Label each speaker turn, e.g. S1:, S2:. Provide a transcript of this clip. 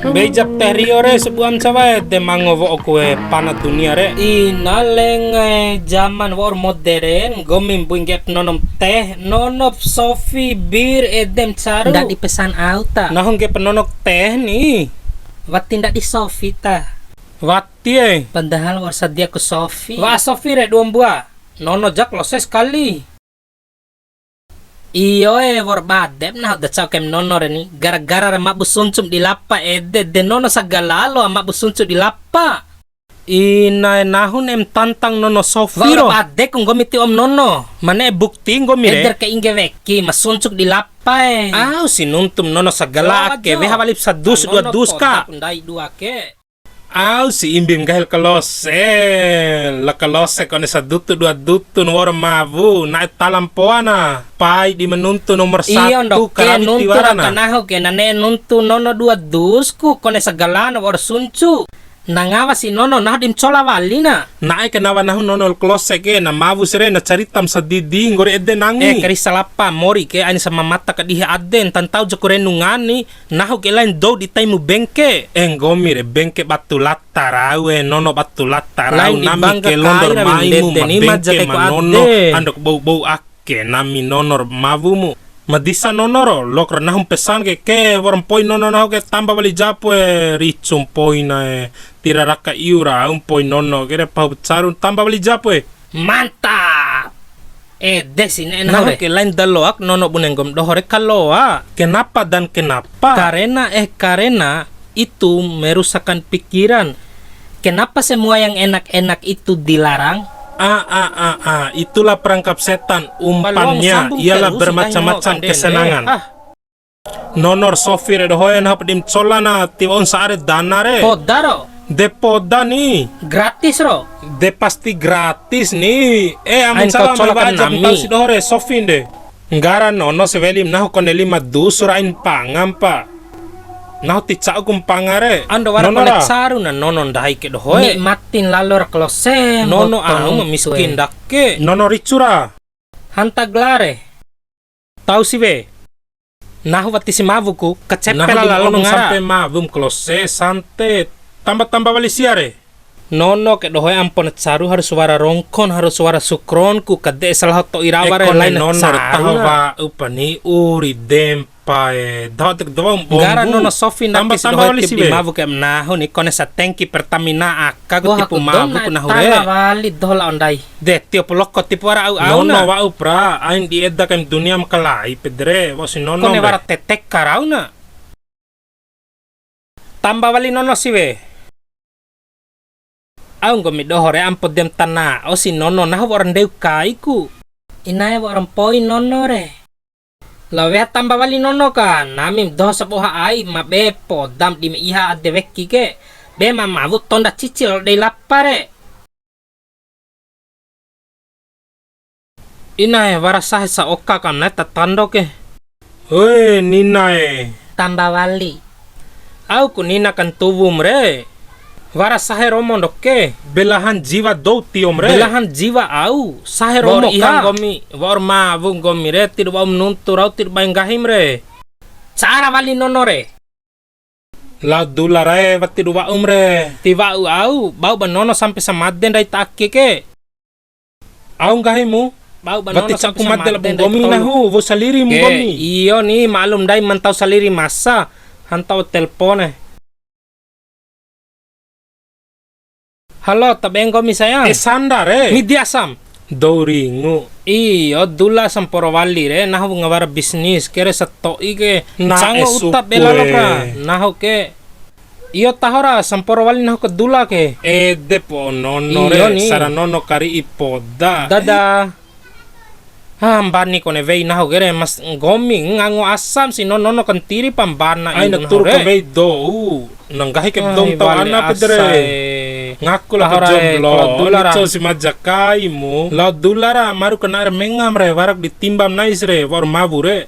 S1: Bejap teh rio re sebuam cawe de mango wo kue panat dunia re.
S2: Inaleng zaman war modern gomin bunggep nonom teh nonop sofi bir edem caru ndak dipesan auta
S1: Nahong ke penonok teh nih.
S2: wati ndak di sofi ta
S1: Wati
S2: padahal war sadia ku sofi
S1: Wah sofi re dua buah. Nono jak loses sekali.
S2: iyo war badem nah udah cau kem nono re ni gara-gara mak busuncum di lapa ede de nono sagalalo mak busuncum di lapa
S1: Ina nahun em tantang nono sofi
S2: war
S1: ro.
S2: badek kung gomiti om nono
S1: Mana bukti ngomi re.
S2: eder ke ingge veki masuncuk di lapa
S1: Au sinuntum nono sagala ke we hawalip sadus dua dus ka.
S2: Ndai dua ke
S1: Au si imbim gahel kalose. La kalose kone sadutu dua dutu war mavu na talampoana. Pai di menuntu nomor
S2: iyo
S1: satu
S2: ndok ke
S1: karami
S2: nuntu
S1: tiwarana.
S2: kanaho ke nane nuntu nono dua dusku kone sagalana war suncu nangawa si nono nah dim cola walina
S1: Nae kenawa nahun nonol klose ke na mavu sere na caritam sadidi ngore ede nangi.
S2: kari salapa mori ke ani sama mata kadiha aden tantau jokure nungani nahu ke lain do di taimu bengke
S1: Enggomi re bengke batu latarawe nono batu latarau
S2: Lain
S1: nami
S2: ibangga
S1: ke londor
S2: kaira
S1: maimu
S2: mindete ni
S1: mabengke
S2: majake ku
S1: manono
S2: ade.
S1: andok bau-bau ake nami nonor mavumu madisa nonoro lok renahum pesan ke warm poin nono nahu ke tambah bali japo ricum poin tira raka iura poin nono kere pau carun tambah bali japo
S2: mantap desine
S1: nah
S2: nah
S1: ke lain daloak nono bunenggom dohore kaloa kenapa dan kenapa
S2: karena itu merusakkan pikiran. Kenapa semua yang enak-enak itu dilarang?
S1: Itulah perangkap setan. Umpannya ialah bermacam-macam kesenangan. Nonor sofir dohoyan hap dim colana tiwon saare danare.
S2: Podaro
S1: De poda nih.
S2: gratis ro.
S1: De pasti gratis nih. Amin
S2: Ain
S1: salam
S2: kau colakan
S1: aja
S2: nami.
S1: tau si dohore sofin de. Ngara nono sevelim nahu kone lima dusurain pangampa. Nahu ticak kum pangare.
S2: Ando war konek saru na nono ndai ke dohoe. Nikmatin lalor klose.
S1: Nono anu memiskin dakke. Nono ricura.
S2: Hanta glare.
S1: Tahu si be.
S2: Nahu wati si mavuku kecepel
S1: Nah,
S2: lalu
S1: sampai
S2: ngara.
S1: mavum klose sante tambah-tambah bali siare.
S2: Nono ke dohoe ampon saru harus suara rongkon harus suara sukronku kade salah to iraware lain
S1: nono
S2: saru.
S1: tawa upani uri dempae. Dapat doang
S2: Gara nono sofi
S1: tambah
S2: nakis
S1: tambah
S2: dohoe
S1: bali
S2: tip
S1: sibe.
S2: di mavu ke nahu ni kone sa tangki Pertamina aka ku tipu mavu ku nahu
S1: re.
S2: wali dola ondai. De tiap lokot tipu wara au
S1: Nono
S2: na.
S1: wa upra ain di edda kem dunia makalai pedre wasi nono.
S2: Kone wara tetek karau na. Tambah wali nono siwe. Au ngomi dohore ampo dem tanah o si nono nah waran deu kaiku. Inae waran poin nono re. Lawe tambah wali nono kan nami doh sebuah ai mabe podam di iha ade weki ke. Be mamavu tonda cicil de lapare. Inae warasah sa oka kan neta tando ke.
S1: Hei ninae.
S2: Tambah wali. Au ku nina kan tubum re. Wara sahe romo dokke
S1: Belahan jiwa do tiom re.
S2: belahan jiwa au sahe romo
S1: Ihan
S2: ka
S1: gomi war mavum gomi re tir wa nuntu rau tir baing gahim re.
S2: cara wali nono re
S1: La dulare wati dua umre.
S2: tiba au bau banono sampai samaden dai takke ke
S1: Au gahimu.
S2: bau
S1: Bati
S2: banono
S1: caku
S2: sampai
S1: madel
S2: samaden
S1: gomi nahu vo saliri mu gomi.
S2: iyo nih malum dai mantau saliri masa hantau telpone. Halo, tabeng gomi sayang.
S1: Sanda re.
S2: Midi asam.
S1: Douringu.
S2: Iyo dula samporo wali re nahu ngawara bisnis kere sato ike
S1: Na
S2: cango
S1: esuku
S2: utap bela lo
S1: e.
S2: pra nahu ke iyo tahora samporo wali nahu ke dula ke
S1: Depo nono
S2: Iyo
S1: re.
S2: nih.
S1: Sara nono kari ipoda.
S2: dada mbani kone vei nahu kere mas gomi ngango asam si nono kan tiri pambana
S1: Ay
S2: ibu
S1: natur
S2: nahu,
S1: ka
S2: re.
S1: vei do. Nanggahi ke
S2: Ay,
S1: dong tau
S2: wali
S1: ana
S2: asa,
S1: pedre. Ngaku lah
S2: Tahora,
S1: jomblo.
S2: kalau dulara.
S1: Lico si majakai mu. La dulara maru kenar mengam re. Warak ditimbam nais re. War mabu re.